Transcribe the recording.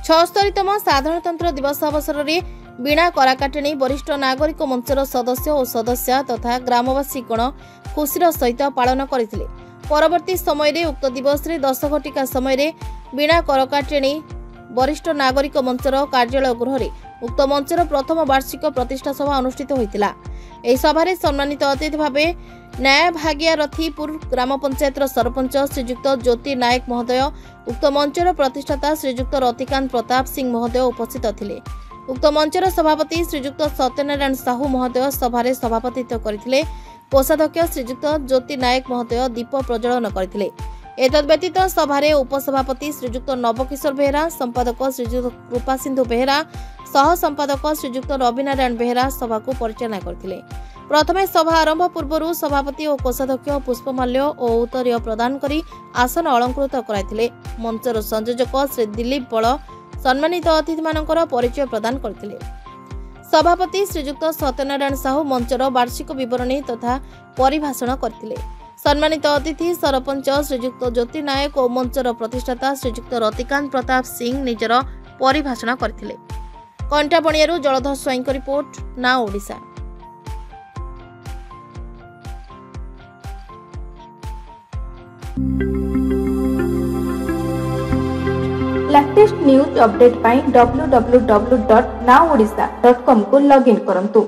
76तम साधारणतंत्र दिवस अवसर में वीणा कराकाटिणी वरिष्ठ नागरिक मंचर सदस्य और सदस्य तथा ग्रामवासी गण खुशीर सहित पालन करते। परवर्ती समय उक्त दिवस में 10 घटिका समय वीणा कराकाटिणी वरिष्ठ नागरिक मंचर कार्यालय गृह में उक्त मंचर प्रथम वार्षिक प्रतिष्ठा सभा अनुष्ठित होता। यह सभार सम्मानित अतिथि भाव न्याय भागियारथीपुर ग्राम पंचायत सरपंच श्रीजुक्त ज्योति नायक महोदय, उक्त मंचर प्रतिष्ठाता श्रीजुक्त रतिकांत प्रताप सिंह महोदय उपस्थित थिले। उक्त मंचर सभापति श्रीजुक्त सत्यनारायण साहू महोदय सभारे सभापतित्व करथिले। कोषाध्यक्ष श्रीजुक्त ज्योति नायक महोदय दीप प्रज्वलन करथिले। एतद्व्यतीत सभारे उपसभापति श्रीजुक्त नवकिशोर बेहेरा, संपादक श्रीजुक्त कृपा सिंधु बेहेरा, सह संपादक श्रीजुक्त रविनारायण बेहेरा सभा को परिचालना करथिले। प्रथमे सभा आरंभ पूर्व सभापति और कोषाध्यक्ष पुष्पमाल्य और उत्तरीय प्रदान करी आसन अलंकृत कराइथिले। मंचर संयोजक श्री दिलीप बल सम्मानित अतिथि मानकर परिचय प्रदान करथिले। सभापति श्रीजुक्त सत्यनारायण साहू मंचर वार्षिक विवरणी तथा परिभाषण करथिले। सम्मानित अतिथि सरपंच श्रीजुक्त ज्योति नायक और मंचर प्रतिष्ठाता श्रीजुक्त रतिकांत प्रताप सिंह निजर परिभाषण करथिले। कंटाबणियारू जलधर स्वाईं को रिपोर्ट, ना ओडिशा। लेटेस्ट न्यूज अपडेट पाई www.nowodisha.com को लॉगिन करंतु।